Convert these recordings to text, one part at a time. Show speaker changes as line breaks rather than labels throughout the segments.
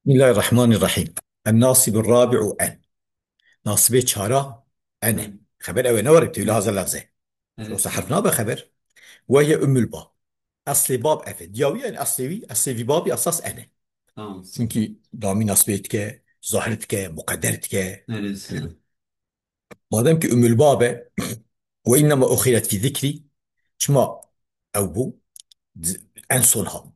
بسم الله الرحمن الرحيم. الناصب الرابع أن. ناصبه شارع أنا
نعم.
خبر أو نوري بتقول
نعم.
هذا اللفظة. شو
لسه.
صحفنا بخبر. وهي أم الباب. أصل باب أفد ياوي يعني أصلي بابي أساس أنا.
tamam.
çünkü دامي نصبتك ظاهرتك مقدرتك.
لسه.
ما دام أم الباب وإنما أخرت في ذكري شما أو بو أنصنها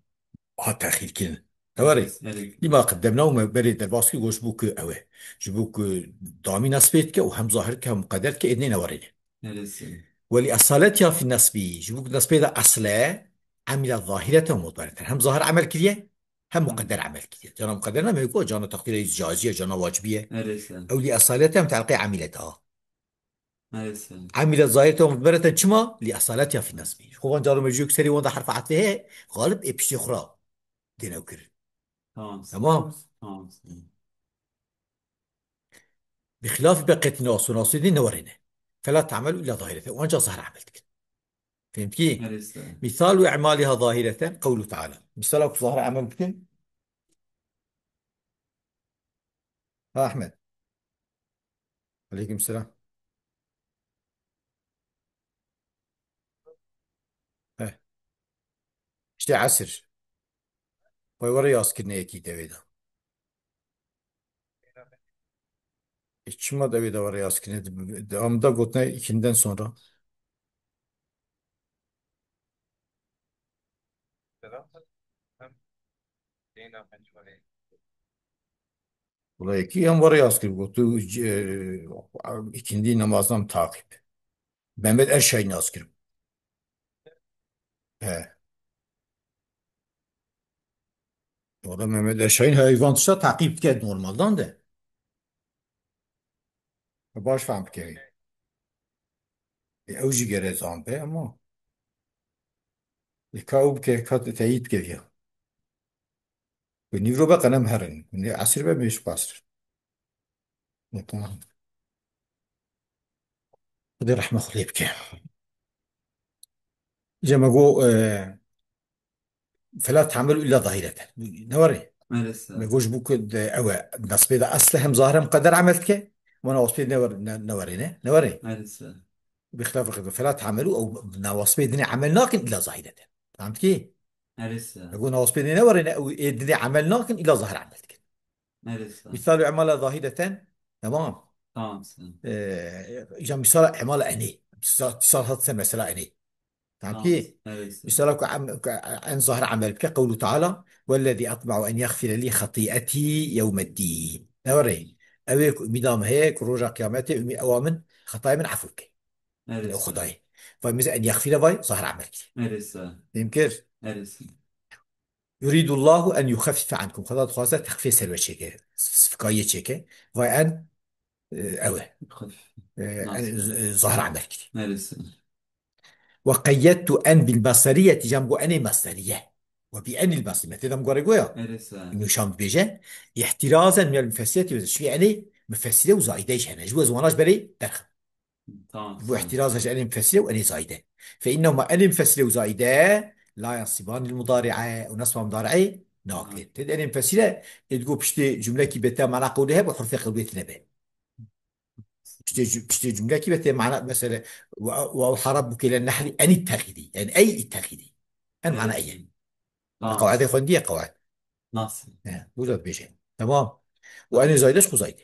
حتى أخير كلمة هوري
لسه. لسه.
لما قدمناه ما بريد الباسكي جوش بوك أوه جبوك دامي نسبتك وهم ظاهرك هم مقدرتك إذنين ورينا
لسه.
ولأصالتها في النسب جبوك نسبتها أصلا عمل ظاهرة ومضمرة هم ظاهر عمل كذا هم مقدر عمل كذا جانا مقدرنا ما يقول جانا تقدير جازية جانا واجبية
لسه.
أو لأصالتها متعلقة عملتها
لسه.
عملت ظاهرة ومضمرة شما لأصالتها في النسب خوان جارو مجيوك سري وضع حرف عطفها غالب إبشي أخرى دينا وكر
tamam.
تمام
tamam.
بخلاف بقية الناس وناصرين نورنا فلا تعمل إلا ظاهرة وأنجا ظهر عملتك فهمت كيف؟
لسه.
مثال إعمالها ظاهرة قوله تعالى مثالك ظهر عملتك ها أحمد عليكم السلام ها اشتي عسر ويوري ياسكرنا يكي دويدا İçime de var yaskine devamda gotna ikinden sonra. Buraya iki yan var yaskir gotu ikindi namazdan takip. Mehmet Erşahin yaskirim. He. O da Mehmet Erşahin hayvan takip ket normaldan da. Baş faham ki. Evci gere zampe ama. Kaub ke kat teyit ke ya. Nivro ba kanam herin. Ne asir be meş basır. Tamam. Hadi rahme khulib ke. جا جو فلا تعملوا الا ظاهرة نوري ما
لسه.
يقولش بوك او نصبي ده اصلهم ظاهرة مقدر عملتك وانا وصبي نورينا نوري
لسه.
باختلاف الخطاب فلا تعملوا او نواصبي دنيا عملناك الا ظاهرة فهمت كيف؟
لسه.
يقول نواصبي دنيا نورينا او الدنيا عملناك الا ظاهر عملتك
لسه.
مثال اعمال ظاهرة تمام
tamam.
جا مثال اعمال عيني اتصال هات مثلا عيني فهمت
tamam.
كيف؟
لسه.
مثال عن ظهر عملك قوله تعالى والذي أطمع أن يغفر لي خطيئتي يوم الدين نوري أويك مدام هيك رجع قيامتي أمي أوامن خطايا من عفوك من
لسه.
أخطاي فمثل أن يغفر باي ظهر عملك
لسه.
يمكن
لسه.
يريد الله أن يخفف عنكم خلاص خلاص تخفيف سلوى شيكة سفكاية شيكة وأن أوه
خف. ناصر.
ظهر عملك
لسه.
وقيدت أن بالبصرية جنب أن مصدرية وبأن المصرية مثلا مقارقوها
لسه.
إنه شام بيجا احترازا من المفسرات شو يعني مفسرة وزايدة إيش هنا جوز وناش بري درخ
tamam.
بو احترازا أن مفسرة وأن زايدة فإنهما أن مفسرة وزايدة لا ينصبان المضارعة ونصب مضارعة ناقد تد أن مفسرة تقول بشتي جملة كي بتا معنى قولها وحرف قولها نبي بشتي جملة كي بتا معنى مثلا وأوحى ربك إلى النحل أن اتخذي يعني أي اتخذي أن معنى
لسه.
أي
tamam.
قواعد فندية قواعد
ناصر.
وجد بيجي تمام وأنا زايدش خزايد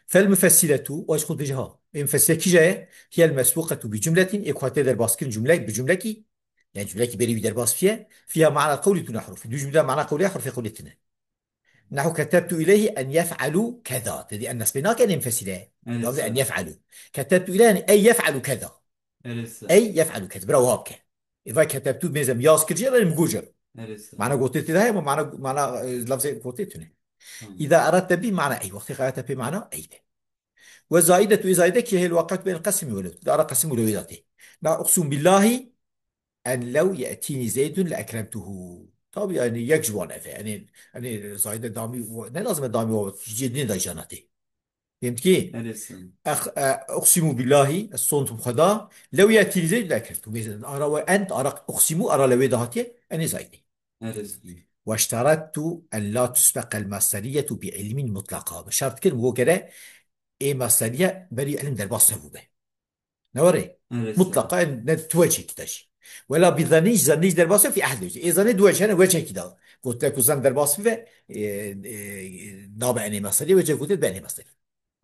فالمفسرة واش خذ بجها المفسرة كي جاية هي المسبوقة بجملة إخواتي در باسكن جملة بجملة كي يعني جملة كي بري در باس فيها معنى القول تكون حروف دو جملة معنى قولها حرف قولتنا نحو كتبت إليه أن يفعلوا كذا تدي أن نسبناك أن مفسرة لابد أن
لسه.
يفعلوا كتبت إليه أن أي يفعلوا كذا
لسه.
أي يفعلوا كذا برافو هابك إذا كتبت ميزم ياس كرجل مجوجر
لسه.
معنى قلت ده معنى لفظ قلت
tamam.
إذا أردت به معنى أي وقت قرأت به معنى أي وزائدة زائدة هي الواقع بين القسم والولد لا أرى قسم ولويدته لا أقسم بالله أن لو يأتيني زيد لأكرمته طب يعني يجب أن أفعل يعني زائدة دامي لا لازم دامي جدني دا جانتي فهمت كي
لسه.
أقسم بالله الصوت خدا لو يأتيني زيد لأكرمته مثلا أرى وأنت أرى أقسم أرى لو دهاتي أنا زايدة
لسه.
واشترطت أن لا تسبق المصدرية بعلم مطلقا شرط كلمة هو كده إيه مصدرية بري علم در باص به نوري
neresi?
مطلقا نتوجه كداش ولا بظنيش ظنيش در باص في أحد وجه إيه ظني دوجه أنا وجه كده قلت لك زن در باص به نابع أني مصدرية وجه قلت بأني مصدرية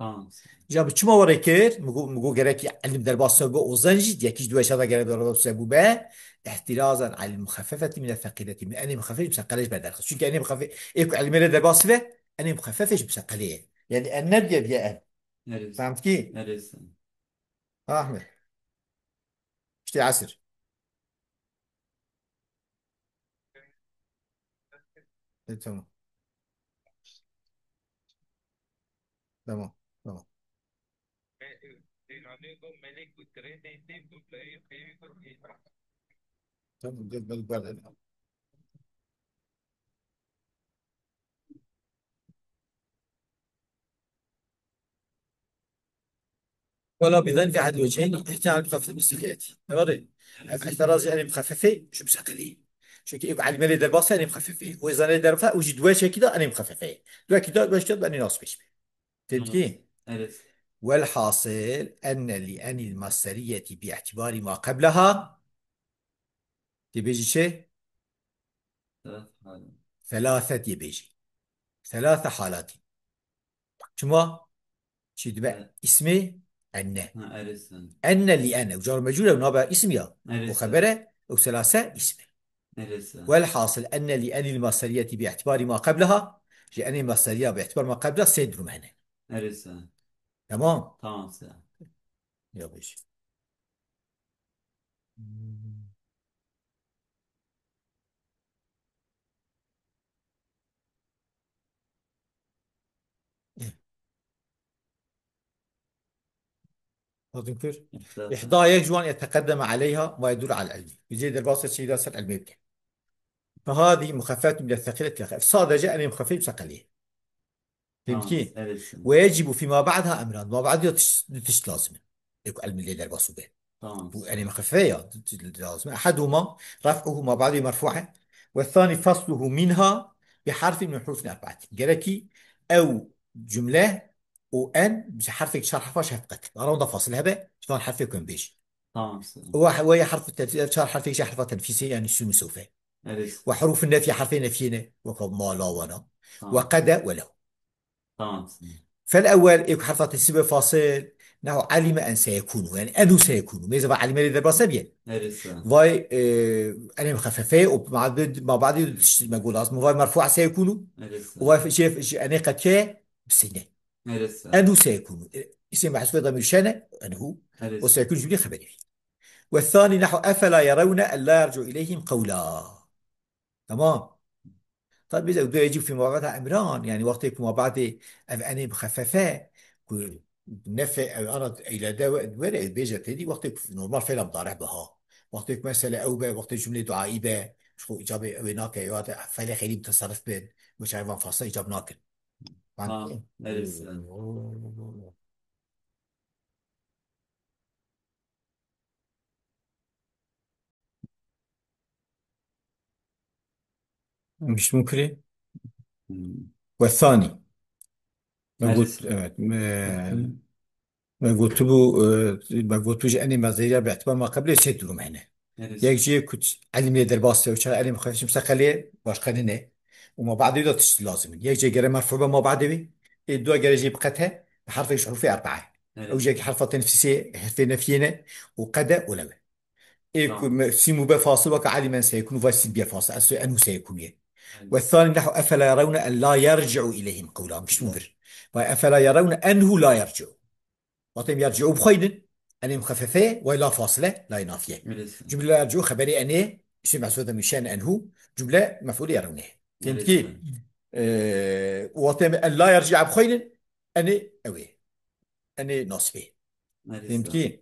Tamam.
جاب چما وره کرد مگو گرکی علم در باص به اوزنجید یکیش دو اشاره گرد در باص به احترازا على المخففة من الثقيلة من أني مخفف مسقلش بدل شو كأني مخفف إيه علم در باص به أني مخففش مسقليه يعني النبي بيا
Neresi?
فهمت كي؟
Neresi?
أحمد اشتي عسر تمام تمام تمام تمام ولا بظن في أحد الوجهين احتمال مخفف بالسيئات تمام احتراز يعني مخففة شو مسقليه شو كي على المالي در باص أنا مخففة وإذا أنا در فا وجد واش كده أنا مخففة دو كده باش تبقى أنا ناس بيش فهمت
Nasıl?
كي؟
Neresi?
والحاصل أن لأن المصدرية باعتبار ما قبلها تبيجي شيء
ثلاث حالات.
ثلاثة يبيجي ثلاثة حالات شما شو تبقى
Evet.
اسمي أن
Ha, neresi?
أن لأن وجار مجهولة ونابع اسمها
Neresi?
وخبره وثلاثة اسمه
Neresi?
والحاصل أن لأن المصدرية باعتبار ما قبلها لأن المصدرية باعتبار ما قبلها سيدرم هنا
Neresi?
تمام
Tamam Selam.
يا بيجي تذكر
İhtilafı.
إحدى يجب أن يتقدم عليها ما يدل على العلم يزيد الباسط شيء دراسة علمية فهذه مخففات من الثقيلة الخفيف صادجة أن مخفف ثقيلة فهمت
Tamam.
كيف؟
Neresi?
ويجب فيما بعدها أمران ما بعد تش لازم يكون علم الليل درباسو به
Tamam.
يعني مخفية لازم أحدهما رفعه ما بعده مرفوعة والثاني فصله منها بحرف من الحروف الأربعة جركي أو جملة وأن بحرف شرح فاش هفقت أراوند فاصلها به شلون حرف يكون بيش
Tamam Selam.
وهي حرف التنفيذ شرح حرف حرف تنفيسي يعني شنو سوف
Neresi?
وحروف النفي حرفين نفينا وكما لا ولا
Tamam.
وقد وله
Tamam Selam.
فالأول يكون حرف السبب فاصل أنه علم أن سيكون يعني أنه سيكون ماذا علم لذا بسبب
Neresi?
فاي أنا مخففة ومع ما بعد ما أقول أصلا فاي مرفوع سيكون
Neresi?
وفاي شيء أنا قد كه بسنة
Neresi?
أنه سيكون اسم محسوب ضمير شأنه أنه
Neresi?
وسيكون جملة خبرية والثاني نحو أفلا يرون أن لا يرجع إليهم قولا تمام طيب إذا بده يجيب في مواقعها أمران يعني وقت يكون ما بعد أنا مخففة نفع أنا إلى دواء ورق بيجا تدي وقت نورمال فعلا مضارع بها وقت مثلا أو وقت جملة دعائية مش هو إجابة أو هناك يوات فعل خيري بتصرف بين مش عارف فاصل إجاب ناكل
Tamam. Neresi?
مش ممكن
Hmm.
والثاني ما قلت
Neresi?
ما قلت له ما قلت له أني ما زي باعتبار ما قبل شيء له معنا
Neresi?
يجي كنت علم لي درباسته وشغل علم خفيف مستقلية باش خلينا وما بعد يلا لازم يجي جرى مرفوع ما بعد بي الدوا جرى يجيب قتها بحرف يشعر في أربعة أو
Neresi?
جاي حرف تنفسية حرف نفينا وقدا ولا
Tamam.
سيمو بفاصل وكعلم من سيكون فاسد بفاصل أسوأ أنه سيكون
Neresi?
والثاني نحو أفلا يرون أن لا يرجع إليهم قولا مش مبر أفلا يرون أنه لا يرجع وطيب يرجعوا بخيد أنا مخففة ولا فاصلة لا نافية
Neresi?
جملة يرجعوا خبري أنا اسم محسوبة من شأن أنه جملة مفعول يرونه فهمت كيف؟
Neresi?
وطيب أن لا يرجع بخيد أنا أوي أنا ناصبه فهمت
Neresi?
كيف؟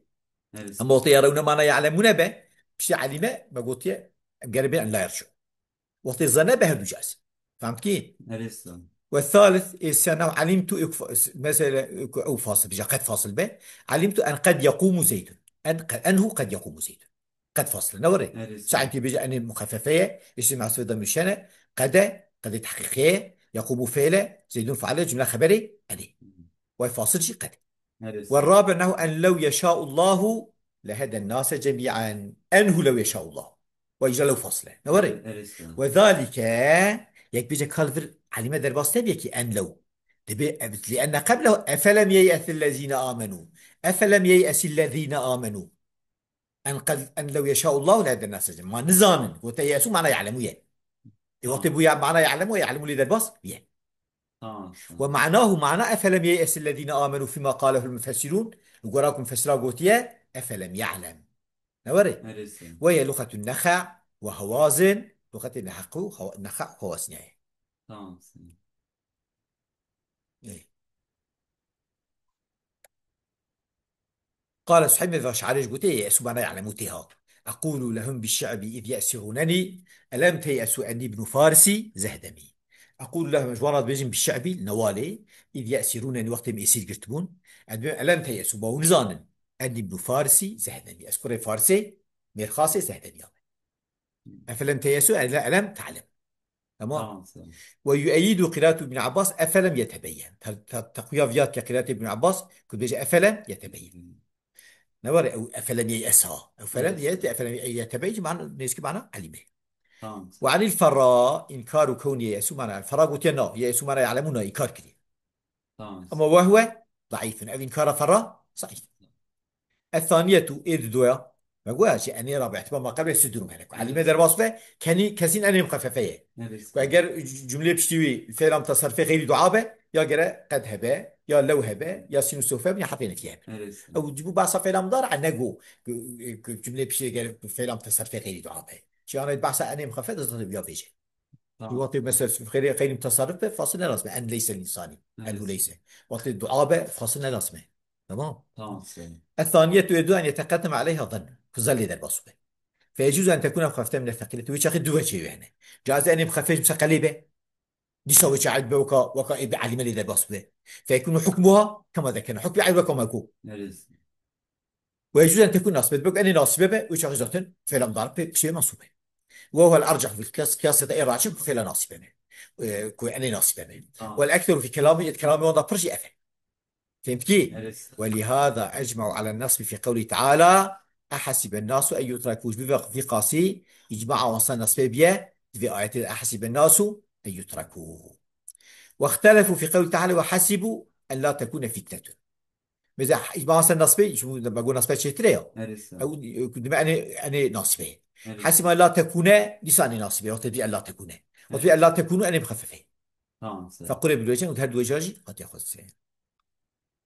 أما
Neresi?
وطي يرون ما لا يعلمون به بشي علمه ما قلت يا قريبين أن لا يرجعوا وطي ظن به الجاز فهمت كيف؟
Neresi?
والثالث السنة علمت مثلا أو فاصل بجا قد فاصل به علمت أن قد يقوم زيد أنه قد يقوم زيد قد فاصل نوري
Neresi?
ساعتي بيجي أن مخففية اسم مع صفة ضمير الشنة قد تحقيقية يقوم فعله زيد فعله جملة خبري عليه ويفاصل شيء قد.
neresi?
والرابع أنه أن لو يشاء الله لهدى الناس جميعا، أنه لو يشاء الله ويجعل له فصله نوري.
Neresi?
وذلك يك بيجي كالفر على مدى البسط يكي أن لو لأن قبله أفلم ييأس الذين آمنوا، أفلم ييأس الذين آمنوا أن لو يشاء الله لهدى الناس جميعا ما نزان وتيأسوا معنى يعلموا يه
Tamam.
يوطبوا معنى يعلموا يعلموا لذا البسط يه.
Tamam. Tamam.
ومعناه معنى أفلم ييأس الذين آمنوا فيما قاله المفسرون، وقراكم فسرا قوتيا أفلم يعلم نوري.
Neresi?
وهي لغة النخع وهوازن، لغة النخع هوازن يعني.
Tamam.
إيه. قال سحيم الأشعري قلت يأسوا ما يعلموتها، أقول لهم بالشعب إذ يأسرونني ألم تيأسوا أني ابن فارسي زهدمي. أقول لهم أجوانات بيجن بالشعبي نوالي إذ يأسرونني وقت ما يصير قرتبون ألم تيأسوا بونزانا أني ابن فارسي زهدمي أذكر فارسي ميرخاصي زهدمي. أفلم تيأسوا يعني لا ألم تعلم. تمام.
Tamam.
ويؤيد قراءة ابن عباس أفلم يتبين تقوية فيات كقراءة ابن عباس كل بيجي أفلم يتبين نوري أو أفلم ييأسها أو فلم
Neresi?
يأتي أفلم يتبين معنى نسكي معنى علمه.
Tamam.
وعن الفراء إنكار كون ييأس معنى الفراء قلت ينا ييأس معنى يعلمون إنكار كذي،
Tamam.
أما وهو ضعيف أو إنكار فراء صحيح. الثانية إذ دويا ما قواش يعني رابع ما قبل السدر مهلك على مدى
Neresi?
الوصفة كاني كزين أنا مخففية.
Neresi?
وأجر جملة بشتوي الفعل متصرف غير دعابة يا جرى قد هباء يا لو هباء يا سين سوف يا حطينا فيها
Neresi?
أو تجيبوا بعض فعل مضارع عن نجو جملة بشتوي جرى فعل متصرف غير دعابة شو أنا بعض أنا مخفف تصرف يا فيش
Tamam.
يوطي مثلا غير متصرف فاصلنا لازمة أن ليس الإنساني أنه
Neresi?
ليس وطي الدعابة فاصلنا لازمة. تمام.
Tamam.
الثانية يريد أن يتقدم عليها ظن كظل ذا الوصف، فيجوز أن تكون مخففة من الثقيلة ويشاخد دو شيء يعني جاز أن مخفف مسقلبة دي سوي شعب وكا علم لذا الوصف، فيكون حكمها كما ذكرنا حكم عين وكما يكون.
Neresi?
ويجوز أن تكون ناصبة بقى أن ناصبة ويشاخد ذات فعل مضارب بشيء منصوبة، وهو الأرجح في الكاس الراجح فعل ناصبة كو أن ناصبة.
Tamam.
والأكثر في كلامي وضع برجي أثر. فهمت كيف؟
Neresi?
ولهذا أجمعوا على النصب في قوله تعالى أحسب الناس أن يتركوا في قاسي إجماع وصل نصب بيه في آية أحسب الناس أن يتركوا. واختلفوا في قوله تعالى وحسبوا أن لا تكون فتنة. مثلا إجماع وصل نصب شو لما بقول نصب شيء تريه
Neresi?
أو بما أنا ناصبه حسب
Neresi?
أن لا تكون لساني ناصبه وتبي أن لا تكون وتبي أن
Neresi?
لا تكون أنا مخففه.
Tamam.
فقل بالوجه وتهد وجاجي قد يأخذ سين.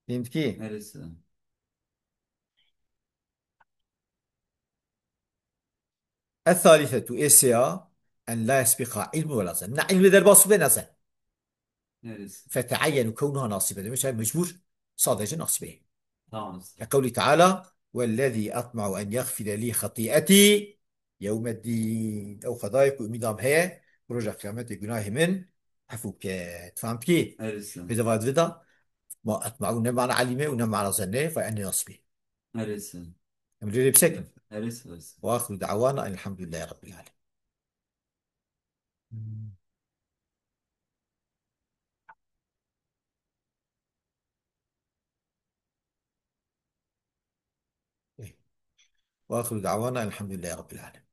فهمت كيف؟
Neresi?
الثالثة إسيا أن لا يسبق علم ولا ظن، علم ذا الباص نزل
Neresi?
فتعين كونها ناصبة مش مجبور صادق ناصبة.
Tamam.
كقوله تعالى والذي أطمع أن يغفر لي خطيئتي يوم الدين أو خطاياك ومدام هي برجع قيامة جناه من عفوك. تفهم كيف؟
Neresi?
إذا بعد فدا ما أطمع ونما على علمه ونما على ظنه فأني ناصبه.
Neresi?
أمر بشكل.
Neresi?
وآخر دعوانا أن الحمد لله رب العالمين. وآخر دعوانا أن الحمد لله رب العالمين.